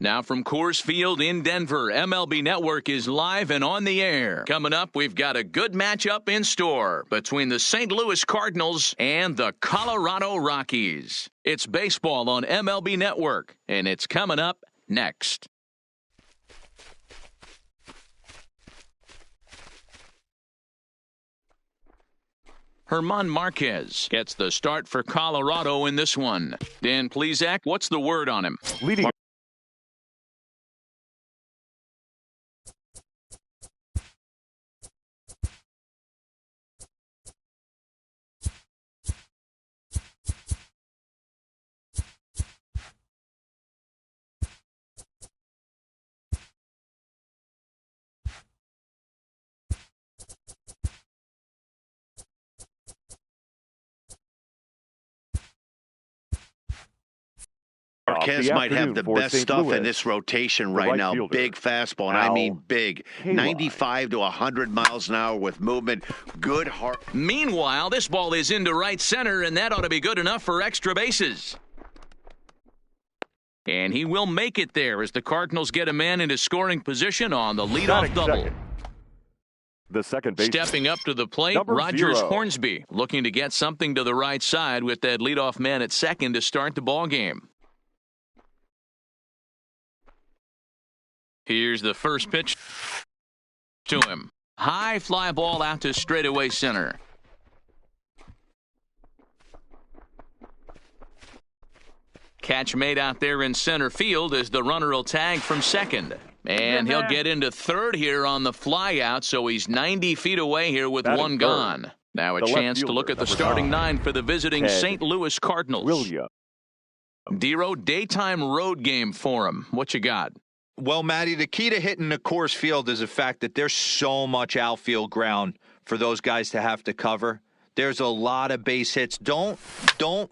Now from Coors Field in Denver, MLB Network is live and on the air. Coming up, we've got a good matchup in store between the St. Louis Cardinals and the Colorado Rockies. It's baseball on MLB Network, and it's coming up next. German Marquez gets the start for Colorado in this one. Dan Plesac, what's the word on him? Leading. Marquez might have the best stuff in this rotation right now. Big fastball, and I mean big. 95 to 100 miles an hour with movement. Good heart. Meanwhile, this ball is into right center, and that ought to be good enough for extra bases. And he will make it there as the Cardinals get a man into scoring position on the leadoff double. The second base. Stepping up to the plate, Rogers Hornsby looking to get something to the right side with that leadoff man at second to start the ball game. Here's the first pitch to him. High fly ball out to straightaway center. Catch made out there in center field as the runner will tag from second. And he'll get into third here on the fly out, so he's 90 feet away here with one gone. Now a chance to look at the starting nine for the visiting St. Louis Cardinals. Dero, daytime road game for him. What you got? Well, Matty, the key to hitting the Coors Field is the fact that there's so much outfield ground for those guys to have to cover. There's a lot of base hits. Don't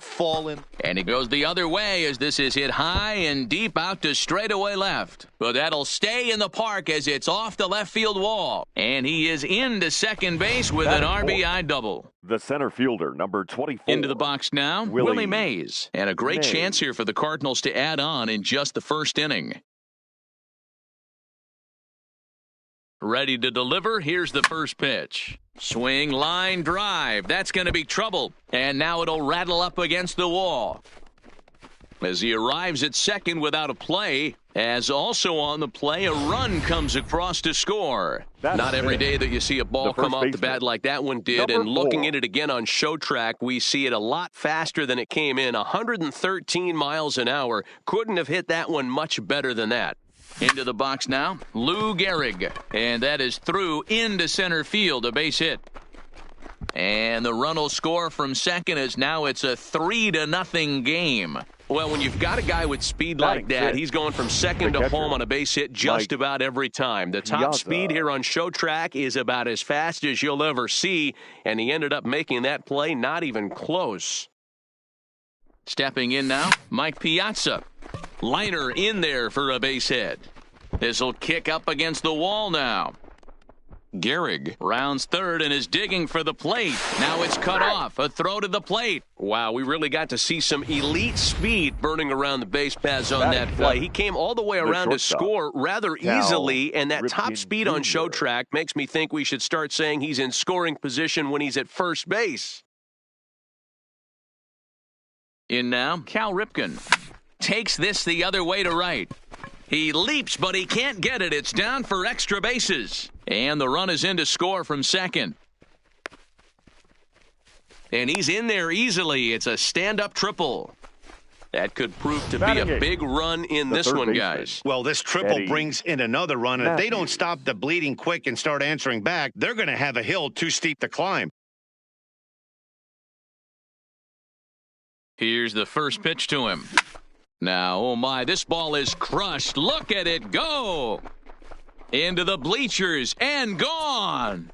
fall in. And he goes the other way as this is hit high and deep out to straightaway left. But that'll stay in the park as it's off the left field wall. And he is into second base with an RBI double. The center fielder, number 24. Into the box now, Willie Mays. And a great chance here for the Cardinals to add on in just the first inning. Ready to deliver. Here's the first pitch. Swing, line, drive. That's going to be trouble. And now it'll rattle up against the wall. As he arrives at second without a play, as also on the play, a run comes across to score. Not every day that you see a ball come off the bat like that one did. And looking at it again on Show Track, we see it a lot faster than it came in. 113 miles an hour. Couldn't have hit that one much better than that. Into the box now, Lou Gehrig. And that is through into center field, a base hit. And the run will score from second as now it's a 3-0 game. Well, when you've got a guy with speed like that, he's going from second to home on a base hit just about every time. The top speed here on Show Track is about as fast as you'll ever see, and he ended up making that play not even close. Stepping in now, Mike Piazza. Liner in there for a base hit. This will kick up against the wall now. Gehrig rounds third and is digging for the plate. Now it's cut off. A throw to the plate. Wow, we really got to see some elite speed burning around the base paths on that play. He came all the way around to score rather easily, and that top speed on Show Track makes me think we should start saying he's in scoring position when he's at first base. In now, Cal Ripken. Takes this the other way to right. He leaps, but he can't get it. It's down for extra bases. And the run is in to score from second. And he's in there easily. It's a stand-up triple. That could prove to be a big run in this one, guys. Well, this triple brings in another run. And if they don't stop the bleeding quick and start answering back, they're going to have a hill too steep to climb. Here's the first pitch to him. Now, oh my, this ball is crushed. Look at it go. Into the bleachers and gone.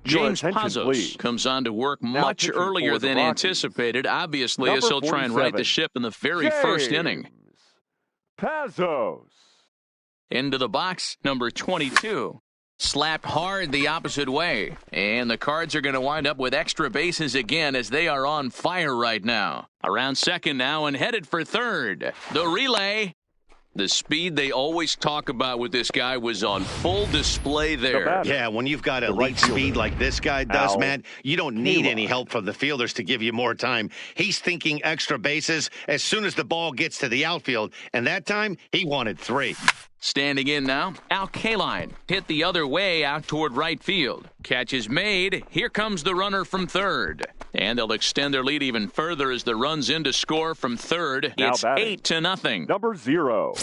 James Pazos comes on to work much earlier than anticipated, obviously, as he'll try and right the ship in the very first inning. Pazos. Into the box, number 22. Slapped hard the opposite way. And the Cards are going to wind up with extra bases again as they are on fire right now. Around second now and headed for third. The relay. The speed they always talk about with this guy was on full display there. Yeah, when you've got elite speed like this guy does, man, you don't need any help from the fielders to give you more time. He's thinking extra bases as soon as the ball gets to the outfield, and that time he wanted 3. Standing in now, Al Kaline hit the other way out toward right field. Catch is made. Here comes the runner from third. And they'll extend their lead even further as the runs in to score from third. Now it's batting. 8-0. Number 0.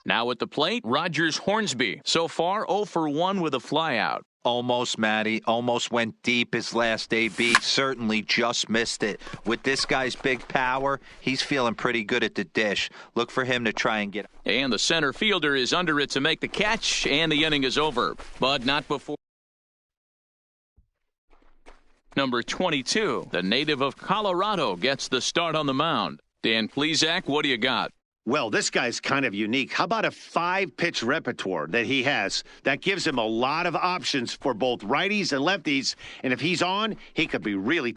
Now at the plate, Rogers Hornsby. So far, 0 for 1 with a flyout. Almost, Matty. Almost went deep his last AB. Certainly just missed it. With this guy's big power, he's feeling pretty good at the dish. Look for him to try and get. And the center fielder is under it to make the catch, and the inning is over. But not before. Number 22, the native of Colorado, gets the start on the mound. Dan Plesac, what do you got? Well, this guy's kind of unique. How about a 5-pitch repertoire that he has? That gives him a lot of options for both righties and lefties. And if he's on, he could be really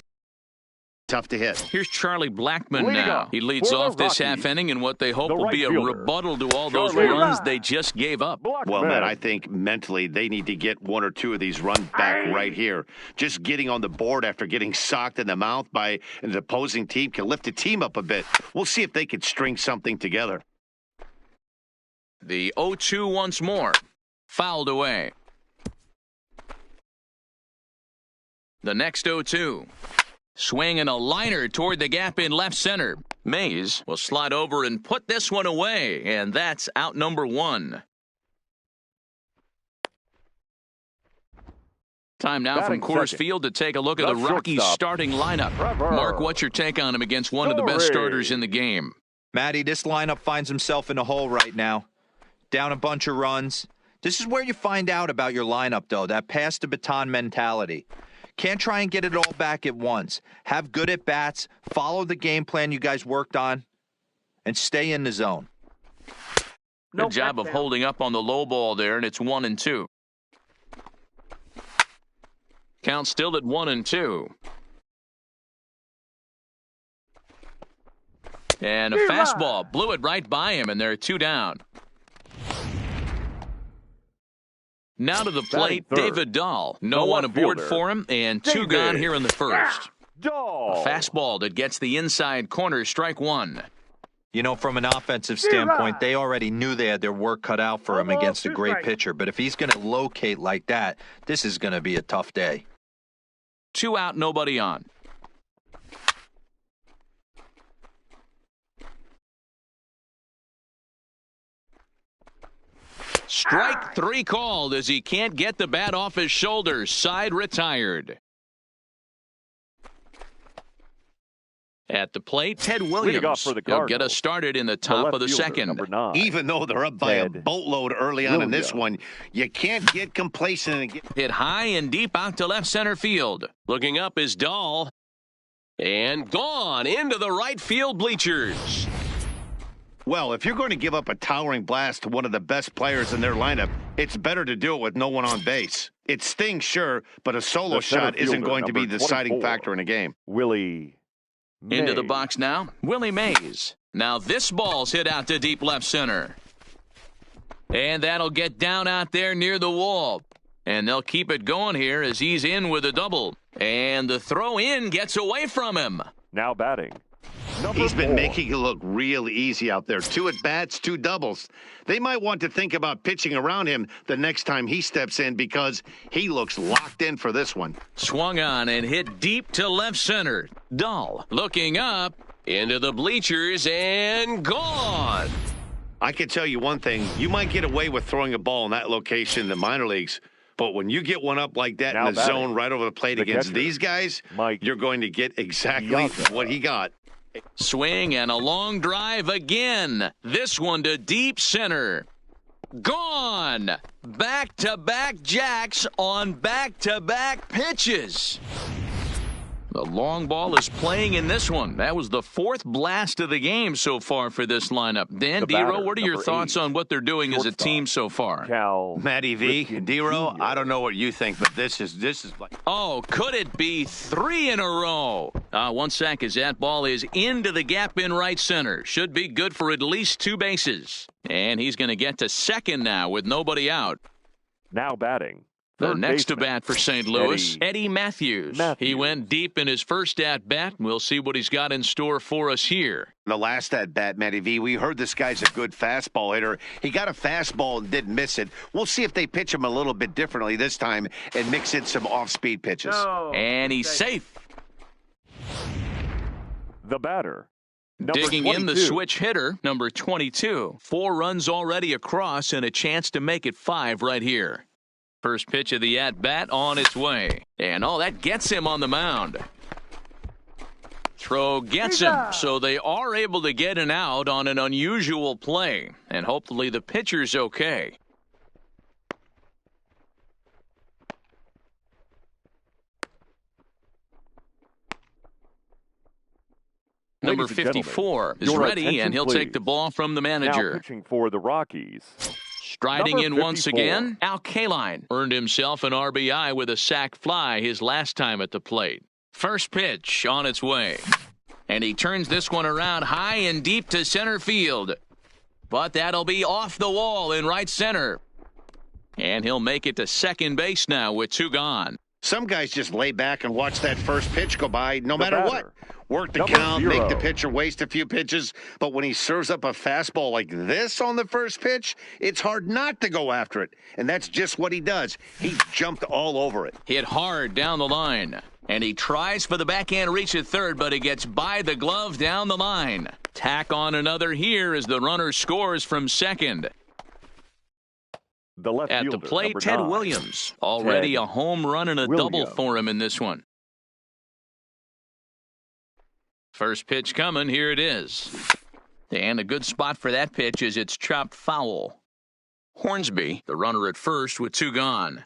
tough to hit. Here's Charlie Blackmon now. He leads off this half inning in what they hope will be a rebuttal to all those runs they just gave up. Well, man, I think mentally they need to get 1 or 2 of these runs back right here. Just getting on the board after getting socked in the mouth by an opposing team can lift the team up a bit. We'll see if they can string something together. The 0-2 once more. Fouled away. The next 0-2. Swinging a liner toward the gap in left center. Mays will slide over and put this one away, and that's out number 1. Time now from Coors Field to take a look at the Rockies starting lineup. Mark, what's your take on him against one of the best starters in the game? Matty, this lineup finds himself in a hole right now. Down a bunch of runs. This is where you find out about your lineup, though, that pass the baton mentality. Can't try and get it all back at once. Have good at-bats, follow the game plan you guys worked on, and stay in the zone. Good job of holding up on the low ball there, and it's 1-2. Count still at 1-2. And a fastball blew it right by him, and they're 2 down. Now to the plate, David Dahl. No one aboard for him, and 2 gone here in the first. A fastball that gets the inside corner, strike 1. You know, from an offensive standpoint, they already knew they had their work cut out for him against a great pitcher. But if he's going to locate like that, this is going to be a tough day. 2 out, nobody on. Strike 3 called as he can't get the bat off his shoulders. Side retired. At the plate, Ted Williams. He'll get us started in the top of the second. Even though they're up by a boatload early on in this one, you can't get complacent. And hit high and deep out to left center field. Looking up is Dahl. And gone into the right field bleachers. Well, if you're going to give up a towering blast to one of the best players in their lineup, it's better to do it with no one on base. It stings, sure, but a solo shot isn't going to be the deciding factor in a game. Willie Mays. Into the box now, Willie Mays. Now this ball's hit out to deep left center. And that'll get down out there near the wall. And they'll keep it going here as he's in with a double. And the throw in gets away from him. Now batting. He's been making it look real easy out there. 2 at-bats, 2 doubles. They might want to think about pitching around him the next time he steps in because he looks locked in for this one. Swung on and hit deep to left center. Dahl looking up into the bleachers and gone. I can tell you one thing. You might get away with throwing a ball in that location in the minor leagues, but when you get one up like that in the zone right over the plate against these guys, you're going to get exactly what he got. Swing and a long drive again. This one to deep center. Gone. Back-to-back jacks on back-to-back pitches. The long ball is playing in this one. That was the fourth blast of the game so far for this lineup. Dan, The Dero, batter, what are your number thoughts 8, on what they're doing as a shortstop. team so far? Cal Matty V, Ripken Dero, Jr. I don't know what you think, but this is like Oh, could it be 3 in a row? 1 sec as that ball is into the gap in right center. Should be good for at least 2 bases. And he's going to get to second now with nobody out. Now batting. The Third next to baseman, bat for St. Louis, Eddie Matthews. He went deep in his first at-bat. We'll see what he's got in store for us here. the last at-bat, Matty V. We heard this guy's a good fastball hitter. He got a fastball and didn't miss it. We'll see if they pitch him a little bit differently this time and mix in some off-speed pitches. And he's safe. The batter. Number Digging in the 22. switch hitter, number 22. 4 runs already across and a chance to make it 5 right here. First pitch of the at-bat on its way. And that gets him on the mound. Throw gets him, so they are able to get an out on an unusual play. And hopefully the pitcher's okay. Number Ladies and gentlemen, 54 is your ready, attention, and he'll please. take the ball from the Now manager. pitching for the Rockies. Striding Number in once 54. again, Al Kaline earned himself an RBI with a sac fly his last time at the plate. First pitch on its way. And he turns this one around high and deep to center field. But that'll be off the wall in right center. And he'll make it to second base now with 2 gone. Some guys just lay back and watch that first pitch go by no matter batter. what. Work the Number count, 0. make the pitcher waste a few pitches. But when he serves up a fastball like this on the first pitch, it's hard not to go after it. And that's just what he does. He jumped all over it. Hit hard down the line. And he tries for the backhand reach at third, but he gets by the glove down the line. Tack on another here as the runner scores from second. The left At the fielder, plate, number Ted 9. Williams. Already Ted a home run and a double Williams. for him in this one. First pitch coming, here it is. And a good spot for that pitch is it's chopped foul. Hornsby, the runner at first with 2 gone.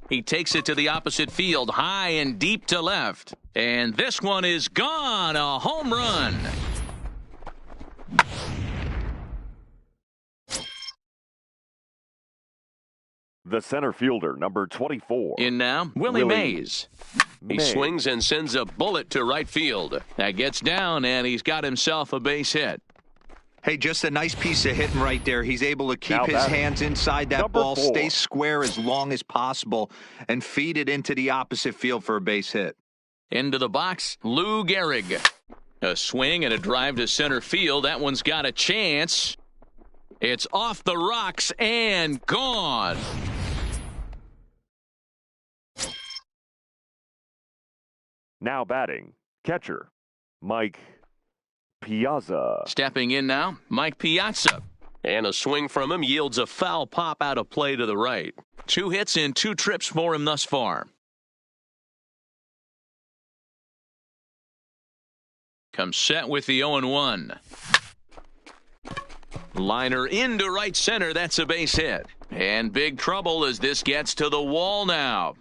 He takes it to the opposite field, high and deep to left. And this one is gone, a home run. The center fielder, number 24. In now, Willie Mays. He Mays. swings and sends a bullet to right field. That gets down, and he's got himself a base hit. Hey, just a nice piece of hitting right there. He's able to keep Now his batting. hands inside that Number ball, 4. stay square as long as possible, and feed it into the opposite field for a base hit. Into the box, Lou Gehrig. A swing and a drive to center field. That one's got a chance. It's off the rocks and gone. Now batting. Catcher, Mike Piazza. Stepping in now, Mike Piazza. And a swing from him yields a foul pop out of play to the right. 2 hits and 2 trips for him thus far. Comes set with the 0-1. Liner into right center. That's a base hit. And big trouble as this gets to the wall now.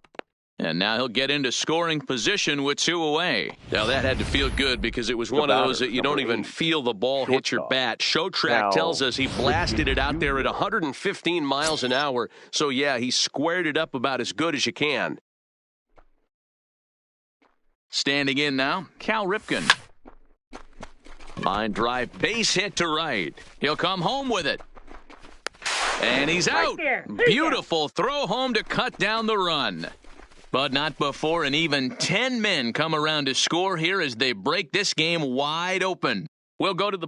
And now he'll get into scoring position with 2 away. Now that had to feel good because it was one of those that you don't even feel the ball hit your bat. Show Track Now, tells us he blasted it out there at 115 miles an hour. So yeah, he squared it up about as good as you can. Standing in now, Cal Ripken. Line drive, base hit to right. He'll come home with it. And he's out. Beautiful throw home to cut down the run. But not before an even 10 men come around to score here as they break this game wide open. We'll go to the...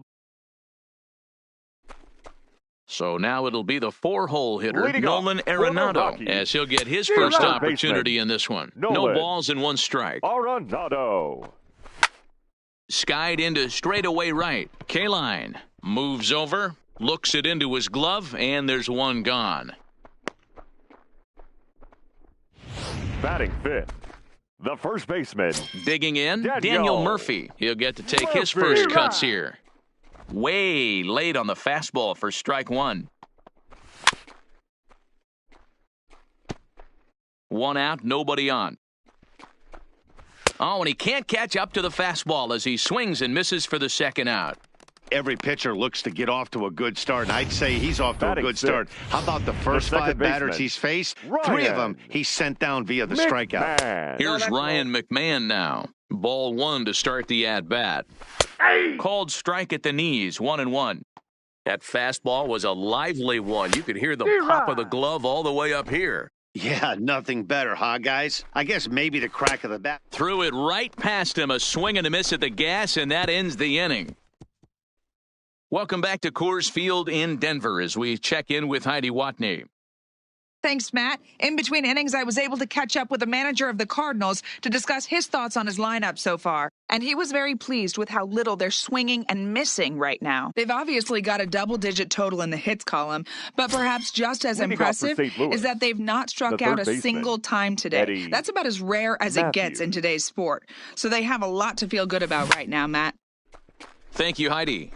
So now it'll be the 4-hole hitter, Leading off Nolan for the Arenado, Rockies, as he'll get his first third opportunity baseman, in this one. No Nolan balls and 1 strike. Arenado. Skied into straightaway right. Kaline moves over, looks it into his glove, and there's 1 gone. Batting 5th. The first baseman. Digging in, Daniel Daniel Murphy. He'll get to take his first cuts here. Way late on the fastball for strike 1. 1 out, nobody on. Oh, and he can't catch up to the fastball as he swings and misses for the 2nd out. Every pitcher looks to get off to a good start, and I'd say he's off to Batting a good 6th. start. How about the first The 5 second batters baseman, he's faced? Ryan 3 of them he sent down via the strikeout. McMahon. Here's Ryan McMahon now. Ball 1 to start the at-bat. Called strike at the knees, 1-1. That fastball was a lively one. You could hear the pop of the glove all the way up here. Yeah, nothing better, huh, guys? I guess maybe the crack of the bat. Threw it right past him, a swing and a miss at the gas, and that ends the inning. Welcome back to Coors Field in Denver as we check in with Heidi Watney. Thanks, Matt. In between innings, I was able to catch up with the manager of the Cardinals to discuss his thoughts on his lineup so far. And he was very pleased with how little they're swinging and missing right now. They've obviously got a double-digit total in the hits column, but perhaps just as Leading off for impressive St. Louis, is that they've not struck the out third a baseman, single time today. Eddie That's about as rare as it gets in today's sport. So they have a lot to feel good about right now, Matt. Thank you, Heidi.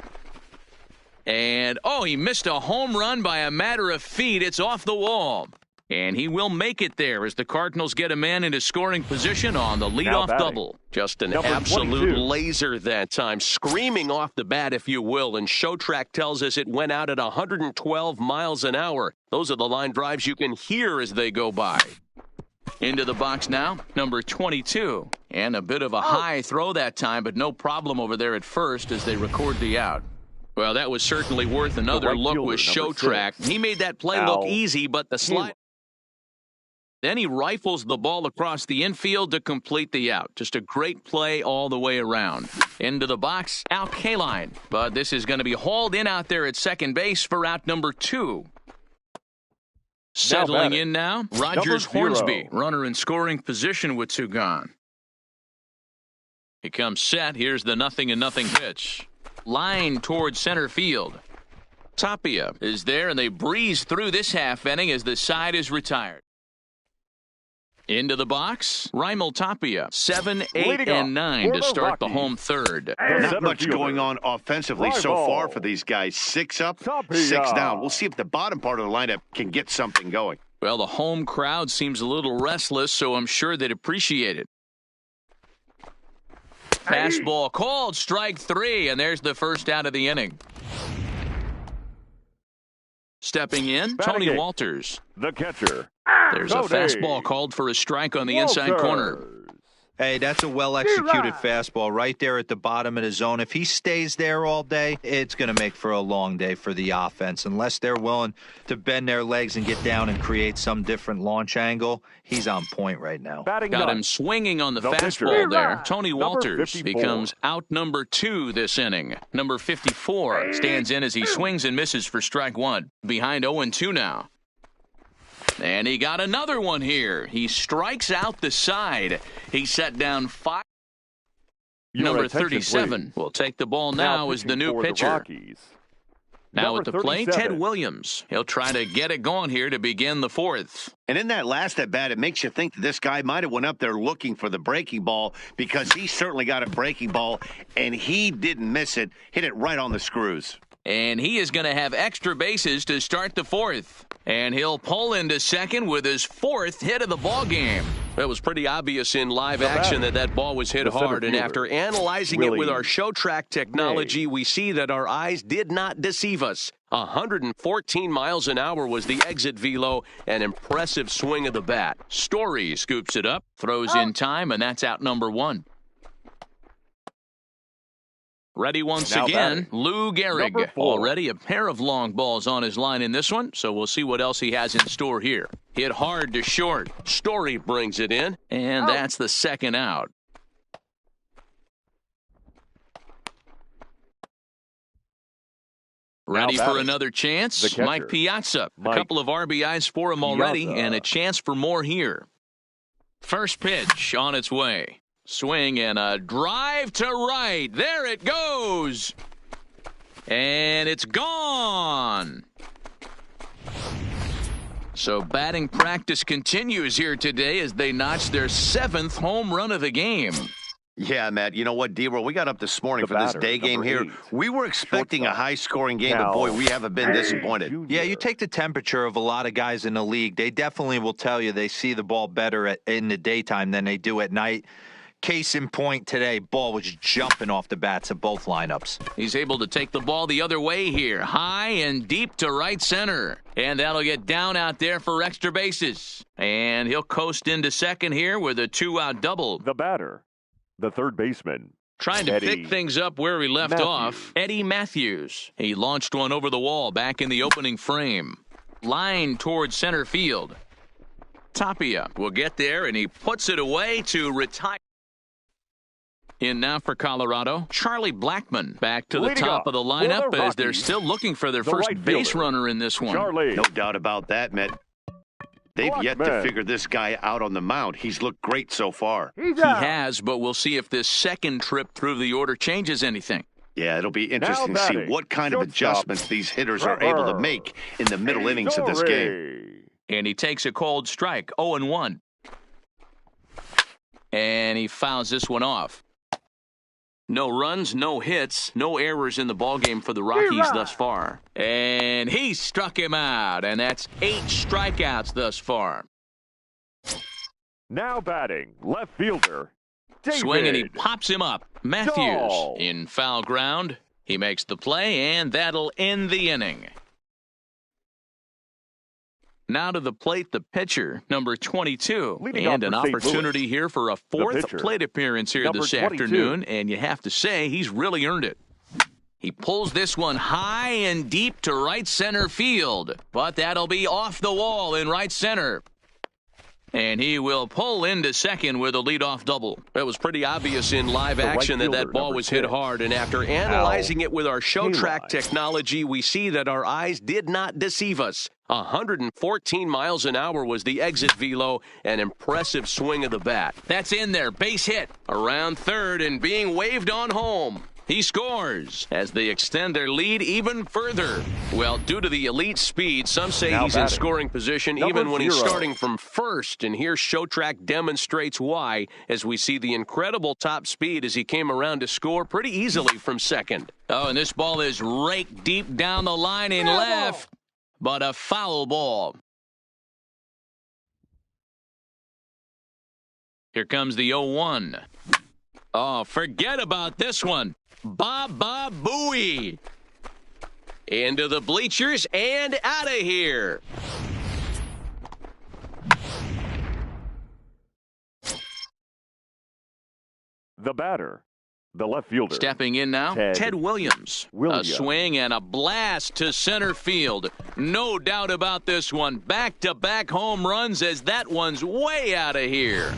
And, oh, he missed a home run by a matter of feet. It's off the wall. And he will make it there as the Cardinals get a man into scoring position on the leadoff double. Just an Number absolute 22. laser that time, screaming off the bat, if you will. And Showtrack tells us it went out at 112 miles an hour. Those are the line drives you can hear as they go by. Into the box now, number 22. And a bit of a high throw that time, but no problem over there at first as they record the out. Well, that was certainly worth another right look fielder, with number Showtrack. 6. He made that play Al look easy, but the slide. Then he rifles the ball across the infield to complete the out. Just a great play all the way around. Into the box, Al Kaline. But this is going to be hauled in out there at second base for out number 2. Settling in now, Rogers Number 0. Hornsby, runner in scoring position with 2 gone. He comes set. Here's the 0-0 pitch. Line towards center field. Tapia is there, and they breeze through this half inning as the side is retired. Into the box, Raimel Tapia, 7, 8, Leading and 9 off to for the start the Rockies. home third. The Not center much fielder, going on offensively so Raimel far for these guys. 6 up, Tapia. 6 down. We'll see if the bottom part of the lineup can get something going. Well, the home crowd seems a little restless, so I'm sure they'd appreciate it. Fastball called, strike 3, and there's the first out of the inning. Stepping in, Batting Tony 8th, Walters. the catcher. There's a Cody fastball called for a strike on the inside corner. Walters. Hey, that's a well-executed fastball right there at the bottom of the zone. If he stays there all day, it's going to make for a long day for the offense. Unless they're willing to bend their legs and get down and create some different launch angle, he's on point right now. Batting Got him ninth, swinging on the the fastball pitcher. there. Tony Number Walters 54. becomes out number 2 this inning. Number 54 stands in as he swings and misses for strike 1. Behind 0-2 now. And he got another one here. He strikes out the side. He set down 5. Your Number attention, 37 please. will take the ball now as pitching the new for pitcher. Rockies. Now Number at the plate, 37. Ted Williams. He'll try to get it going here to begin the 4th. And in that last at bat, it makes you think that this guy might have went up there looking for the breaking ball, because he certainly got a breaking ball, and he didn't miss it. Hit it right on the screws. And he is going to have extra bases to start the 4th. And he'll pull into second with his 4th hit of the ball game. It was pretty obvious in live action that ball was hit The center hard. And fielder, after analyzing it with Willie our Showtrack technology, May. we see that our eyes did not deceive us. 114 miles an hour was the exit velo, an impressive swing of the bat. Story scoops it up, throws in time, and that's out number 1. Ready once Now again, batting. Lou Gehrig. Number 4. Already a pair of long balls on his line in this one, so we'll see what else he has in store here. Hit hard to short, Story brings it in. and that's the second out. Ready for batting. another The chance? catcher, Mike Piazza. A Mike couple of RBIs for him already, Piazza. and a chance for more here. First pitch on its way. Swing and a drive to right. There it goes. And it's gone. So batting practice continues here today as they notch their 7th home run of the game. Yeah, Matt. You know what, D-Roll? We got up this morning The for this batter, day game number here. 8. We were expecting a Shortstop. high-scoring game, but Now, boy, we haven't been disappointed. Yeah, you take the temperature of a lot of guys in the league. They definitely will tell you they see the ball better in the daytime than they do at night. Case in point today, ball was jumping off the bats of both lineups. He's able to take the ball the other way here, high and deep to right center. And that'll get down out there for extra bases. And he'll coast into second here with a 2-out double. The batter, the third baseman. Trying to Eddie pick things up where he left Matthews. off, Eddie Matthews. He launched one over the wall back in the opening frame. Line towards center field. Tapia will get there, and he puts it away to retire. In now for Colorado, Charlie Blackmon back to the Leading top up of the for lineup the as they're Rockies, still looking for their the first right base fielder, runner in this one. Charlie. No doubt about that, Matt. They've yet to Blackmon. figure this guy out on the mound. He's looked great so far. He has, but we'll see if this second trip through the order changes anything. Yeah, it'll be interesting to see batting, what kind of shortstop, adjustments these hitters are able to Trevor. make in the middle innings of this game. And he takes a cold strike, 0-1. And he fouls this one off. No runs, no hits, no errors in the ballgame for the Rockies thus far. And he struck him out, and that's 8 strikeouts thus far. Now batting, left fielder, David. Swing, and he pops him up. Matthews Dahl. in foul ground. He makes the play, and that'll end the inning. Now to the plate, the pitcher, number 22. Leading And off an for St. opportunity Louis, here for a the 4th pitcher, plate appearance here number this 22. afternoon. And you have to say, he's really earned it. He pulls this one high and deep to right center field. But that'll be off the wall in right center. And he will pull into second with a leadoff double. It was pretty obvious in live The right action that fielder, ball number was hit 10. hard, and after analyzing it with our show track Kline. technology, we see that our eyes did not deceive us. 114 miles an hour was the exit velo, an impressive swing of the bat. That's in there. Base hit. Around third and being waved on home. He scores as they extend their lead even further. Well, due to the elite speed, some say Now he's in batting, scoring position number even when he's 0. starting from first. And here Showtrack demonstrates why as we see the incredible top speed as he came around to score pretty easily from second. Oh, and this ball is raked deep down the line in left, but a foul ball. Here comes the 0-1. Oh, forget about this one. Baba Booey. Into the bleachers and out of here. The batter, the left fielder. Stepping in now, Ted Williams. Williams. A swing and a blast to center field. No doubt about this one. Back-to-back home runs as that one's way out of here.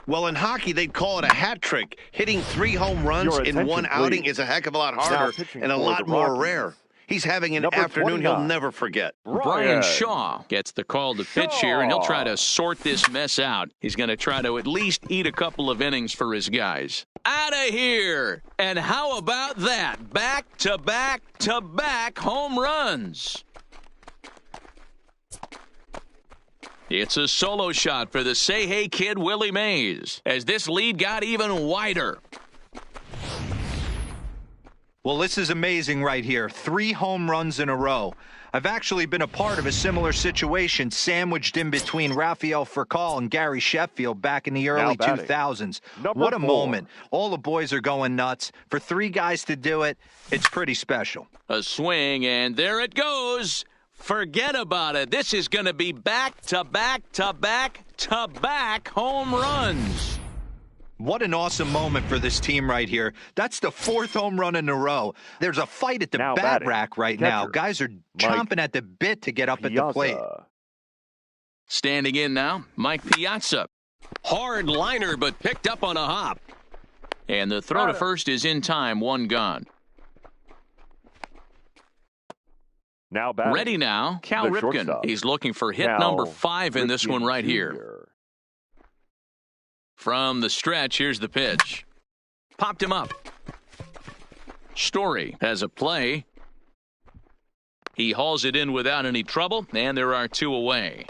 Well, in hockey, they'd call it a hat trick. Hitting 3 home runs Your in attention, one outing please. is a heck of a lot Now harder pitching and a for lot the more Rockies. rare. He's having an Number afternoon he'll 29. never forget. Brian Shaw gets the call to pitch here, and he'll try to sort this mess out. He's going to try to at least eat a couple of innings for his guys. Out of here! And how about that? Back-to-back-to-back home runs. It's a solo shot for the Say Hey kid Willie Mays as this lead got even wider. Well, this is amazing right here. 3 home runs in a row. I've actually been a part of a similar situation sandwiched in between Rafael Furcal and Gary Sheffield back in the early batting, 2000s. number What a 4. moment. All the boys are going nuts. For 3 guys to do it, it's pretty special. A swing, and there it goes. Forget about it. This is going to be back-to-back-to-back-to-back home runs. What an awesome moment for this team right here. That's the 4th home run in a row. There's a fight at the Now bat batting, rack right catcher, now. Guys are chomping at the bit to get up at the plate. Piazza. Standing in now, Mike Piazza. Hard liner, but picked up on a hop. And the throw to first is in time, 1 gone. Now batting, Ready now, Cal the Ripken. shortstop. He's looking for hit Cal number 5 in this Ripken one right here. Jr. From the stretch, here's the pitch. Popped him up. Story has a play. He hauls it in without any trouble, and there are 2 away.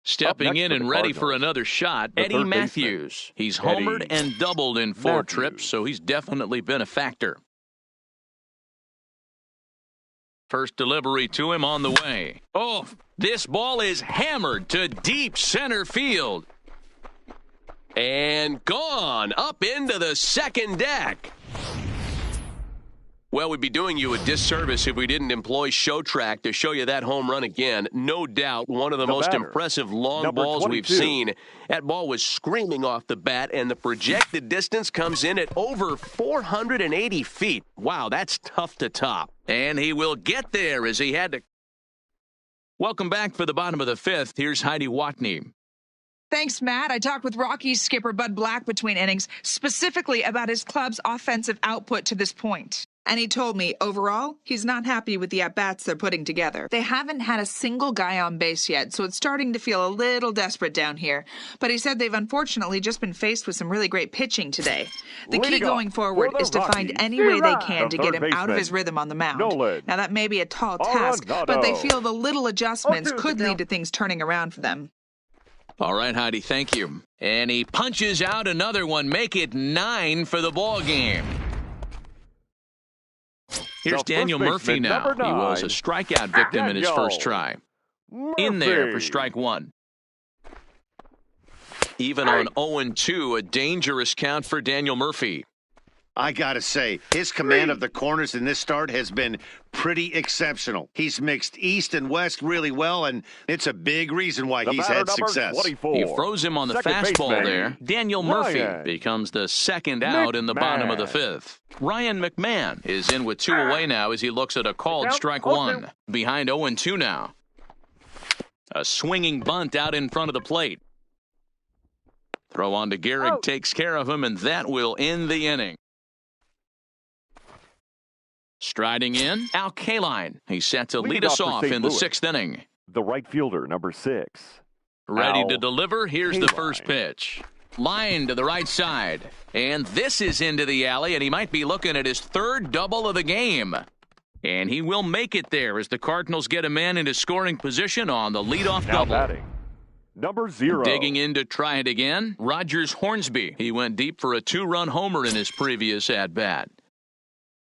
Stepping in for and the ready for Cardinals, another shot, the Eddie third baseman, Matthews. He's homered Eddie and doubled in 4 Matthews. trips, so he's definitely been a factor. First delivery to him on the way. Oh, this ball is hammered to deep center field. And gone up into the second deck. Well, we'd be doing you a disservice if we didn't employ Show Track to show you that home run again. No doubt one of the most batter, impressive long number balls we've 22. seen. That ball was screaming off the bat, and the projected distance comes in at over 480 feet. Wow, that's tough to top. And he will get there as he had to. Welcome back for the bottom of the 5th. Here's Heidi Watney. Thanks, Matt. I talked with Rockies skipper Bud Black between innings, specifically about his club's offensive output to this point. And he told me, overall, he's not happy with the at-bats they're putting together. They haven't had a single guy on base yet, so it's starting to feel a little desperate down here. But he said they've unfortunately just been faced with some really great pitching today. The key going forward is to find any way they can to get him out of his rhythm on the mound. Now, that may be a tall task, but they feel the little adjustments could lead to things turning around for them. All right, Heidi, thank you. And he punches out another one, make it 9 for the ball game. Here's Daniel Murphy now. He was a strikeout victim in his first try. In there for strike 1. Even on 0-2, a dangerous count for Daniel Murphy. I got to say, his command of the corners in this start has been pretty exceptional. He's mixed east and west really well, and it's a big reason why he's had success. 24. He froze him on the fastball there. Daniel Murphy becomes the second out in the bottom of the 5th. Ryan McMahon is in with 2 away now as he looks at a called strike 1. Behind 0-2 now. A swinging bunt out in front of the plate. Throw on to Gehrig, takes care of him, and that will end the inning. Striding in, Al Kaline. He's set to lead us off in the 6th inning. The right fielder, number 6. Ready Al to deliver. Here's the first Kaline. pitch. Line to the right side. And this is into the alley, and he might be looking at his 3rd double of the game. And he will make it there as the Cardinals get a man into scoring position on the leadoff Now double. batting, number 0. Digging in to try it again, Rogers Hornsby. He went deep for a 2-run homer in his previous at-bat.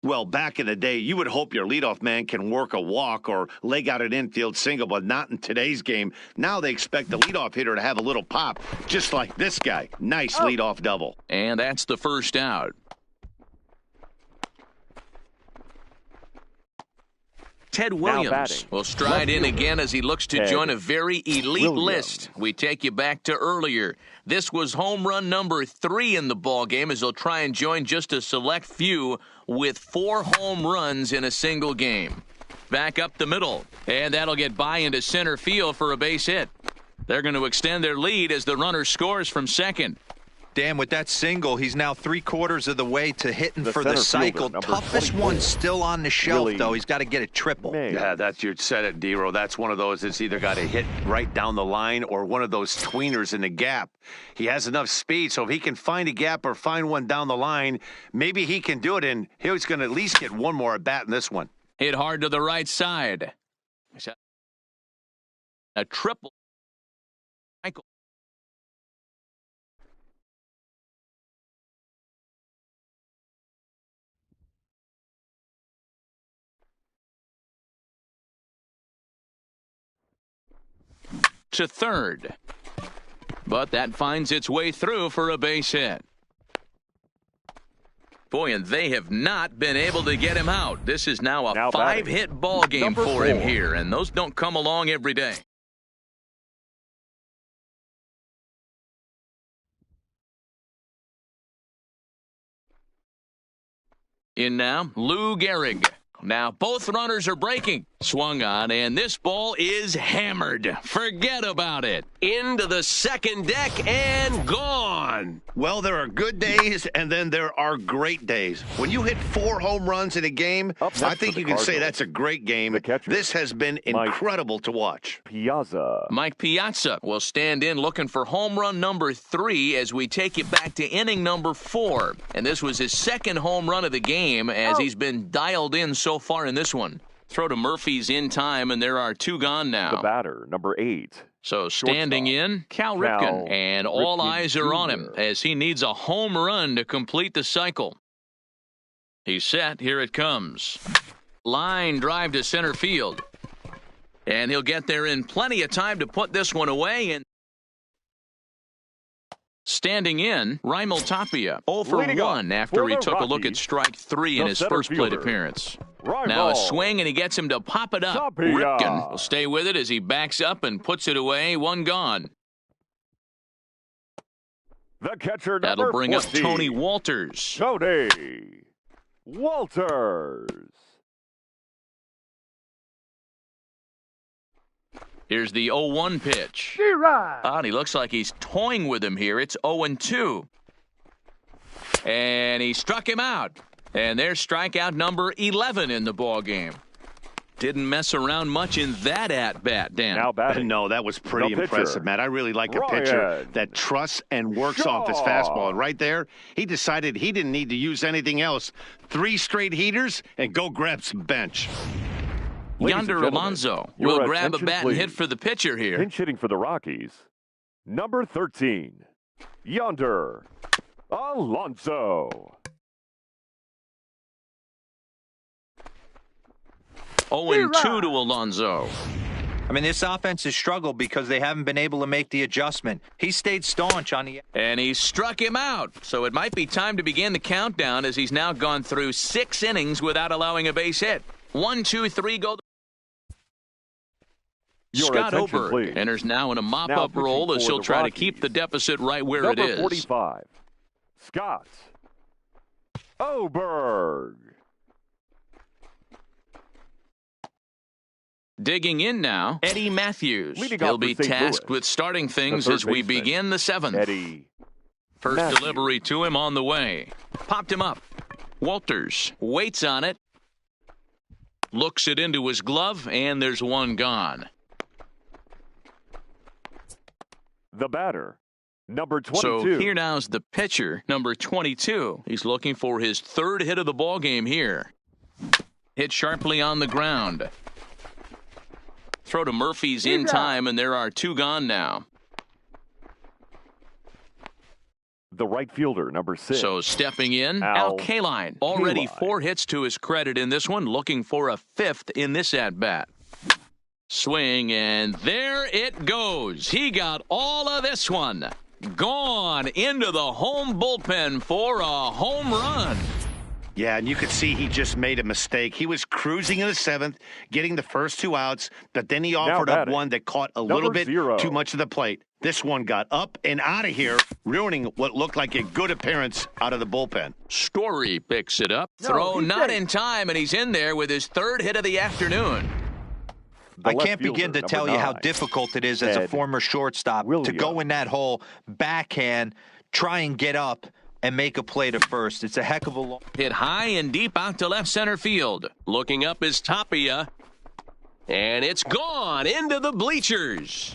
Well, back in the day, you would hope your leadoff man can work a walk or leg out an infield single, but not in today's game. Now they expect the leadoff hitter to have a little pop, just like this guy. Nice leadoff double. And that's the first out. Ted Williams batting, will stride in again as he looks to Ted join a very elite Williams. list. We take you back to earlier. This was home run number 3 in the ball game as he'll try and join just a select few with 4 home runs in a single game. Back up the middle, and that'll get by into center field for a base hit. They're going to extend their lead as the runner scores from second. Dan, with that single, he's now 3/4 of the way to hitting The for the center cycle. fielder, number Toughest 24. one still on the shelf, Willie though. He's got to get a triple. Mays. Yeah, that's you said it, D-Row. That's one of those that's either got to hit right down the line or one of those tweeners in the gap. He has enough speed, so if he can find a gap or find one down the line, maybe he can do it, and he's going to at least get one more at bat in this one. Hit hard to the right side. A triple. Michael. To third. But that finds its way through for a base hit. Boy, and they have not been able to get him out. This is now a Now batting, 5-hit ball game number for him 4. here, and those don't come along every day. In now, Lou Gehrig. Now both runners are breaking. Swung on, and this ball is hammered. Forget about it. Into the second deck and gone. Well, there are good days, and then there are great days. When you hit 4 home runs in a game, Up next I think for you the can say Cardinals, that's a great game. the catcher, This has been Mike incredible to watch. Piazza. Mike Piazza will stand in looking for home run number 3 as we take it back to inning number 4. And this was his 2nd home run of the game as he's been dialed in so far in this one. Throw to Murphy's in time, and there are 2 gone now. The batter, number 8. So standing in, Cal Ripken, and all eyes are on him as he needs a home run to complete the cycle. He's set. Here it comes. Line drive to center field. And he'll get there in plenty of time to put this one away. And standing in, Raimel Tapia, 0 for 1 after he took a look at strike 3 in his first plate appearance. Now a swing, and he gets him to pop it up. Ripken will stay with it as he backs up and puts it away. 1 gone. The catcher, That'll bring 14. up Tony Walters. Tony Walters. Here's the 0-1 pitch. And he looks like he's toying with him here. It's 0-2. And he struck him out. And there's strikeout number 11 in the ball game. Didn't mess around much in that at-bat, Dan. Now batting. No, that was pretty The impressive, pitcher, Matt. I really like a Ryan pitcher that trusts and works off his Shaw. fastball. And right there, he decided he didn't need to use anything else. 3 straight heaters and go grab some bench. Ladies and Yonder gentlemen, Alonso your will grab a attention, bat and hit please. for the pitcher here. Pinch hitting for the Rockies. Number 13, Yonder Alonso. 0-2 to Alonso. I mean, this offense has struggled because they haven't been able to make the adjustment. He stayed staunch on the... And he struck him out. So it might be time to begin the countdown as he's now gone through 6 innings without allowing a base hit. 1, 2, 3, go. Your Scott attention, Oberg please. enters now in a Now mop-up pitching role as for he'll the try to keep Rockies. the deficit right where Number it is. 45, Scott Oberg. Digging in now, Eddie Matthews. Leading He'll off be for St. tasked Louis, with starting things third as we baseman, begin the 7th. Eddie First Matthews. delivery to him on the way. Popped him up. Walters waits on it. Looks it into his glove, and there's 1 gone. The batter, number 22. So here now's the pitcher, number 22. He's looking for his 3rd hit of the ball game here. Hit sharply on the ground. Throw to Murphy's in time, and there are 2 gone now. The right fielder, number 6. So stepping in, Al Al Kaline. Already Kaline. 4 hits to his credit in this one, looking for a 5th in this at-bat. Swing, and there it goes. He got all of this one. Gone into the home bullpen for a home run. Yeah, and you could see he just made a mistake. He was cruising in the 7th, getting the first 2 outs, but then he offered up batting, one that caught a number little bit 0. too much of the plate. This one got up and out of here, ruining what looked like a good appearance out of the bullpen. Story picks it up. Throw not in time, and he's in there with his 3rd hit of the afternoon. The I left can't begin fielder, to tell number you how 9, difficult it is as a Ted former shortstop to Williams. go in that hole, backhand, try and get up and make a play to first. It's a heck of a long... Hit high and deep out to left center field. Looking up is Tapia. And it's gone into the bleachers.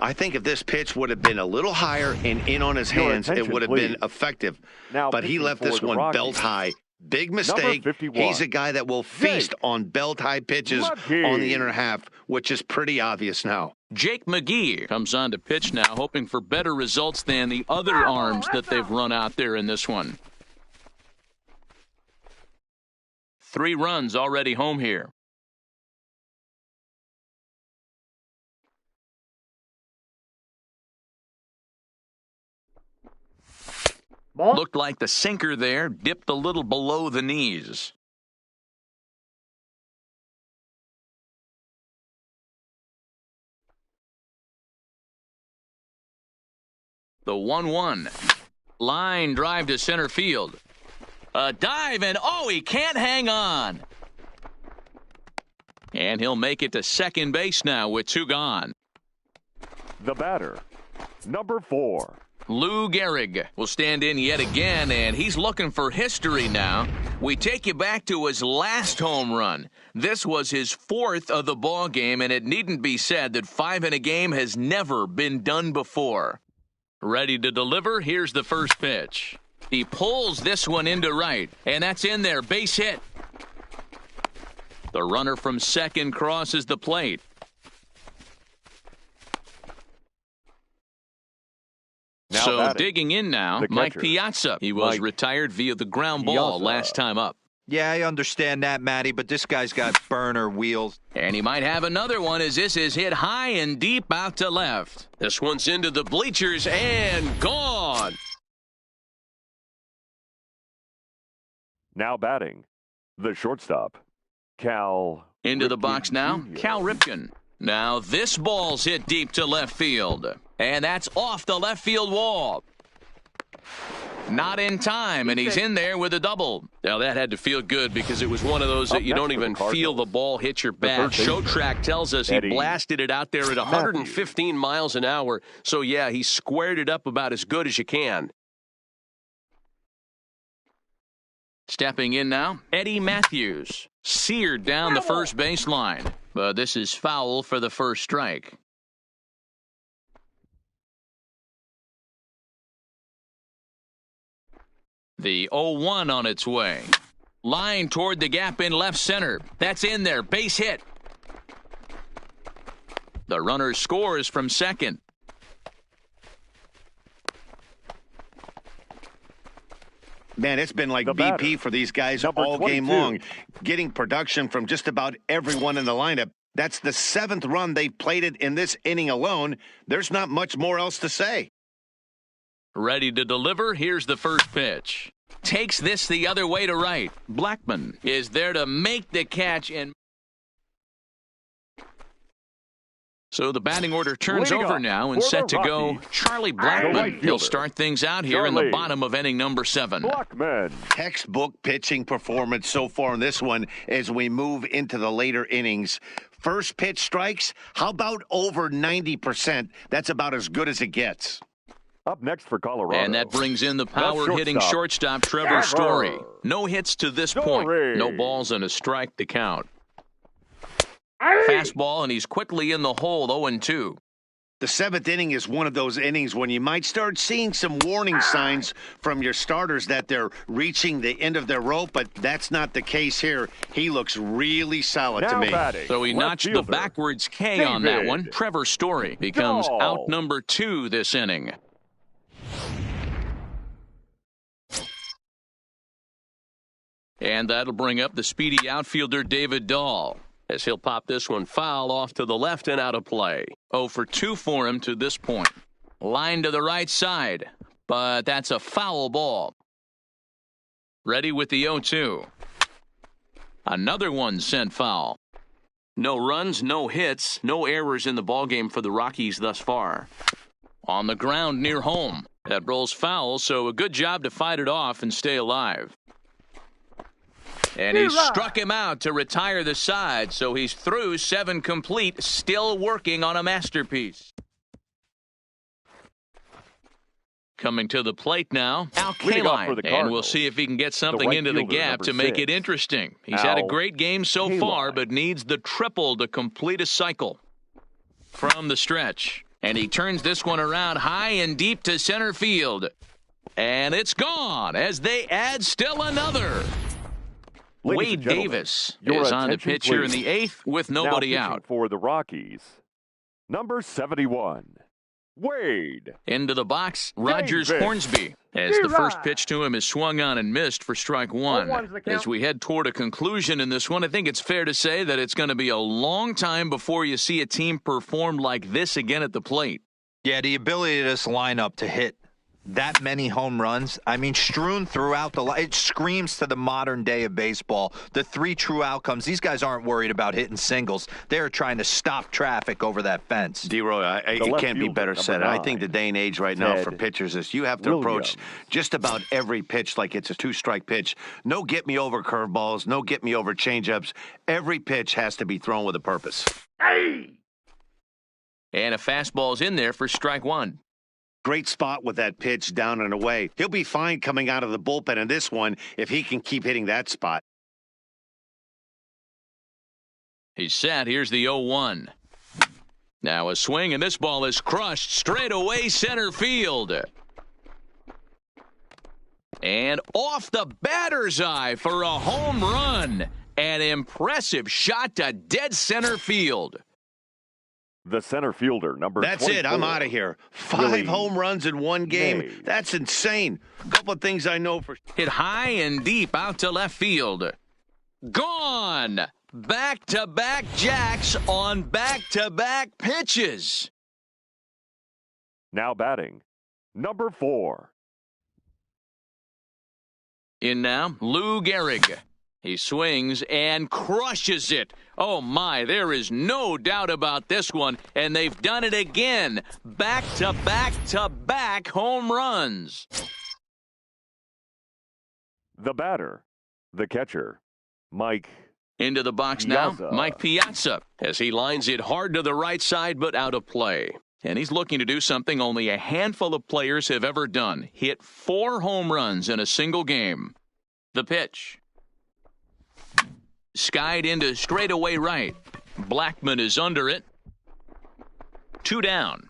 I think if this pitch would have been a little higher and in on his Your hands, it attention, would have please. been effective. Now But he pitching left for this the one Rockies. belt high. Big mistake. 51, He's a guy that will feast on belt high pitches Lucky. on the inner half, which is pretty obvious now. Jake McGee comes on to pitch now, hoping for better results than the other arms that they've run out there in this one. 3 runs already home here. Looked like the sinker there dipped a little below the knees. The 1-1. Line drive to center field. A dive, and oh, he can't hang on. And he'll make it to second base now with 2 gone. The batter, number 4. Lou Gehrig will stand in yet again, and he's looking for history now. We take you back to his last home run. This was his 4th of the ball game, and it needn't be said that 5 in a game has never been done before. Ready to deliver, here's the first pitch. He pulls this one into right, and that's in there, base hit. The runner from second crosses the plate. So batting, digging in now, the Mike catcher, Piazza. He was Mike retired via the ground ball Piazza. last time up. Yeah, I understand that, Matty, but this guy's got burner wheels. And he might have another one as this is hit high and deep out to left. This one's into the bleachers and gone. Now batting, the shortstop, Cal. Into the Ripken box now, Jr. Cal Ripken. Now this ball's hit deep to left field. And that's off the left field wall. Not in time, and he's in there with a double. Now that had to feel good because it was one of those that Up you next don't for the even feel the Cardinals, ball hit your the bat. third baseman, Show track tells us he Eddie blasted it out there at 115 miles an hour. So yeah, he squared it up about as good as you can. Stepping in now, Eddie Matthews. Seared down the first baseline. But this is foul for the first strike. The 0-1 on its way. Line toward the gap in left center. That's in there. Base hit. The runner scores from second. Man, it's been like The batter, BP for these guys number all game 22. long, getting production from just about everyone in the lineup. That's the 7th run they've plated in this inning alone. There's not much more else to say. Ready to deliver. Here's the first pitch. Takes this the other way to right. Blackman is there to make the catch. And so the batting order turns Leading over off now and for set the to go Rockies, Charlie the Blackman. right He'll fielder, start things out here in the Charlie bottom of inning number 7. Blackman. Textbook pitching performance so far in this one as we move into the later innings. First pitch strikes, how about over 90%? That's about as good as it gets. Up next for Colorado. And that brings in the power-hitting shortstop Trevor Trevor Story. No hits to this point. Story. No balls and a strike to count. Fastball, and he's quickly in the hole, 0-2. The 7th inning is one of those innings when you might start seeing some warning signs from your starters that they're reaching the end of their rope, but that's not the case here. He looks really solid Now to me. batting, So he left notched the fielder, backwards K on that David one. Trevor Story becomes Dahl. out number 2 this inning. And that'll bring up the speedy outfielder David Dahl, As he'll pop this one foul off to the left and out of play. 0 for 2 for him to this point. Line to the right side, but that's a foul ball. Ready with the 0-2. Another one sent foul. No runs, no hits, no errors in the ballgame for the Rockies thus far. On the ground near home. That rolls foul, so a good job to fight it off and stay alive. And he struck him out to retire the side, so he's through 7 complete, still working on a masterpiece. Coming to the plate now, Al Leading off for Kaline, the and we'll Cardinals, see if he can get something right into the fielder, gap number to make 6. it interesting. He's had a Al great game so far, Kaline. but needs the triple to complete a cycle. From the stretch, and he turns this one around high and deep to center field. And it's gone as they add still another. Ladies Wade and gentlemen, Davis your is on the attention, pitch here in please. the 8th with Now nobody pitching out. for the Rockies, number 71, Wade. Into the box, Rogers Davis. Hornsby. As the first pitch to him is swung on and missed for strike 1. As we head toward a conclusion in this one, I think it's fair to say that it's going to be a long time before you see a team perform like this again at the plate. Yeah, the ability of this lineup to hit that many home runs, I mean, strewn throughout it screams to the modern day of baseball. The 3 true outcomes, these guys aren't worried about hitting singles. They're trying to stop traffic over that fence. D-Roy, it left can't be fielder, better number said. I 9, think the day and age right now Ted for pitchers is you have to approach Williams. just about every pitch like it's a 2-strike pitch. No get-me-over curveballs, no get-me-over changeups. Every pitch has to be thrown with a purpose. And a fastball's in there for strike 1. Great spot with that pitch down and away. He'll be fine coming out of the bullpen in this one if he can keep hitting that spot. He's set. Here's the 0-1. Now a swing, and this ball is crushed straight away center field. And off the batter's eye for a home run. An impressive shot to dead center field. The center fielder, number That's 24. it. I'm out of here. 5 Really? home runs in one game. Nay. That's insane. A couple of things I know for Hit high and deep out to left field. Gone! Back-to-back jacks on back-to-back pitches. Now batting, number 4. In now, Lou Gehrig. He swings and crushes it. Oh, my, there is no doubt about this one, and they've done it again. Back-to-back-to-back home runs. The batter, the catcher, Mike. Into the box now, Piazza. Mike Piazza, as he lines it hard to the right side, but out of play. And he's looking to do something only a handful of players have ever done. Hit 4 home runs in a single game. The pitch. Skied into straightaway right. Blackman is under it. 2 down.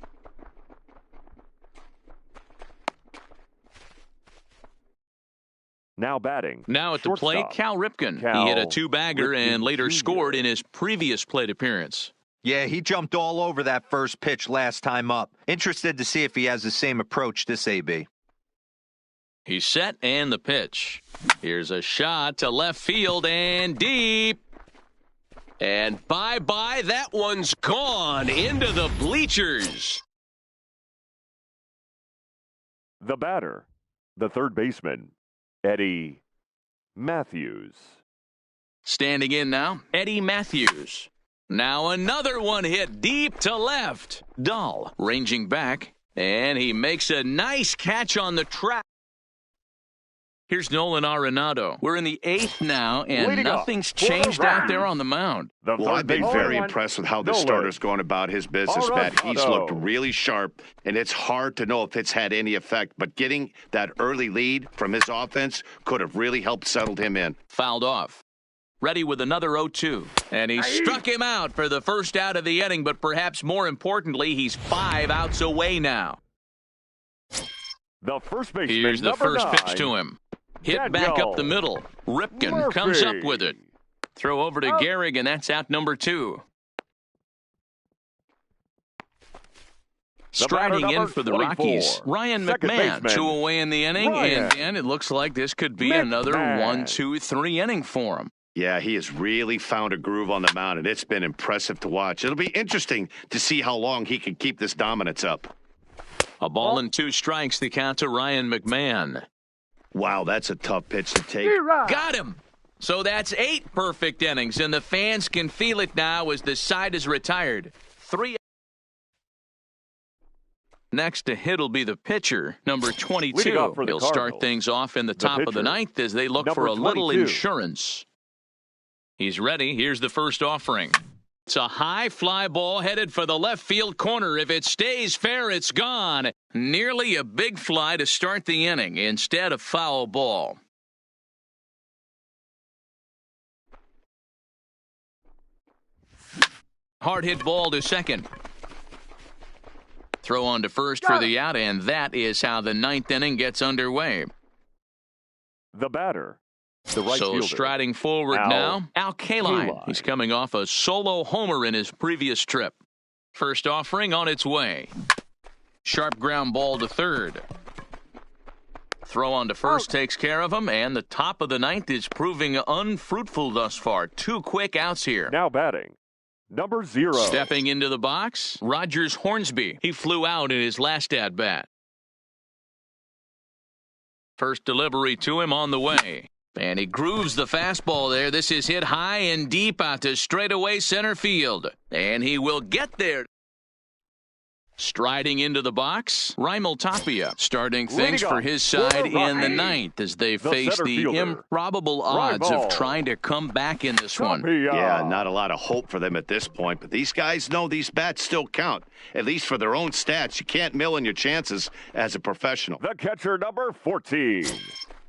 Now batting. Now at the plate, shortstop, Cal Ripken. Cal He hit a 2-bagger Ripken and later Jr. scored in his previous plate appearance. Yeah, he jumped all over that first pitch last time up. Interested to see if he has the same approach this AB. He's set and the pitch. Here's a shot to left field and deep. And bye-bye, that one's gone into the bleachers. The batter, the third baseman, Eddie Matthews. Standing in now, Eddie Matthews. Now another one hit deep to left. Dahl ranging back, and he makes a nice catch on the track. Here's Nolan Arenado. We're in the 8th now, and Leading up nothing's for the changed out Rockies. there on the mound. The Well, third I've been baseman, very impressed with how the Nolan starter's going about his business, Matt. He's Arenado. looked really sharp, and it's hard to know if it's had any effect. But getting that early lead from his offense could have really helped settle him in. Fouled off. Ready with another 0-2. And he struck him out for the first out of the inning, but perhaps more importantly, he's 5 outs away now. The first baseman, Here's the number first 9, pitch to him. Hit Daniel back up the middle. Ripken Murphy. comes up with it. Throw over to Gehrig, and that's out number 2. Striding in number for the 24, Rockies, Ryan second McMahon. baseman, 2 away in the inning, Ryan and it looks like this could be McMahon. another 1, 2, 3 inning for him. Yeah, he has really found a groove on the mound, and it's been impressive to watch. It'll be interesting to see how long he can keep this dominance up. A ball and 2 strikes, the count to Ryan McMahon. Wow, that's a tough pitch to take. Got him. So that's 8 perfect innings, and the fans can feel it now as the side is retired. 3. Next to hit will be the pitcher, number 22. Leading off for the He'll start Cardinals, things off in the top of the pitcher, 9th as they look number for a little 22. insurance. He's ready. Here's the first offering. It's a high fly ball headed for the left field corner. If it stays fair, it's gone. Nearly a big fly to start the inning. Instead, a foul ball. Hard hit ball to second. Throw on to first for the out, and that is how the 9th inning gets underway. The batter, the right So fielder, striding forward Al now, Al Kaline. Kaline. He's coming off a solo homer in his previous trip. First offering on its way. Sharp ground ball to third. Throw on to first takes care of him, and the top of the 9th is proving unfruitful thus far. 2 quick outs here. Now batting, number 0. Stepping into the box, Rogers Hornsby. He flew out in his last at-bat. First delivery to him on the way. And he grooves the fastball there. This is hit high and deep out to straightaway center field. And he will get there. Striding into the box, Raimel Tapia starting things Leading for off his for the side in the Rockies, 9th as they the face center the fielder, improbable odds Raimel of trying to come back in this one. Tapia. Yeah, not a lot of hope for them at this point, but these guys know these bats still count, at least for their own stats. You can't mill in your chances as a professional. The catcher, number 14.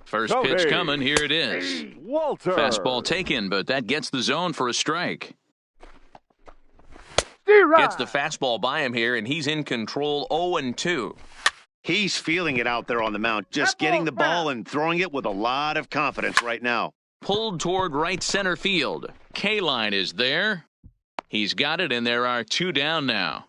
First Tony pitch coming, here it is. Walter. Fastball taken, but that gets the zone for a strike. Gets the fastball by him here, and he's in control 0-2. He's feeling it out there on the mound, just getting the ball and throwing it with a lot of confidence right now. Pulled toward right center field. Kaline is there. He's got it, and there are 2 down now.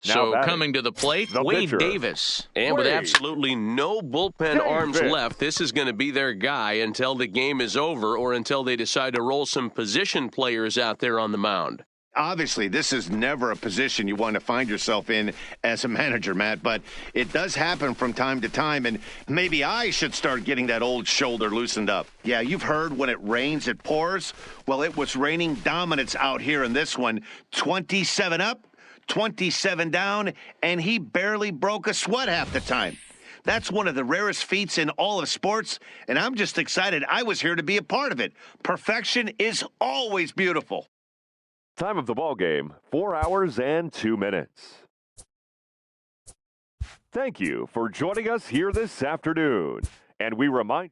So coming to the plate, Wade Davis. And with absolutely no bullpen arms left, this is going to be their guy until the game is over or until they decide to roll some position players out there on the mound. Obviously, this is never a position you want to find yourself in as a manager, Matt, but it does happen from time to time, and maybe I should start getting that old shoulder loosened up. Yeah, you've heard when it rains, it pours. Well, it was raining dominance out here in this one. 27 up, 27 down, and he barely broke a sweat half the time. That's one of the rarest feats in all of sports, and I'm just excited I was here to be a part of it. Perfection is always beautiful. Time of the ball game, 4 hours and 2 minutes. Thank you for joining us here this afternoon, and we remind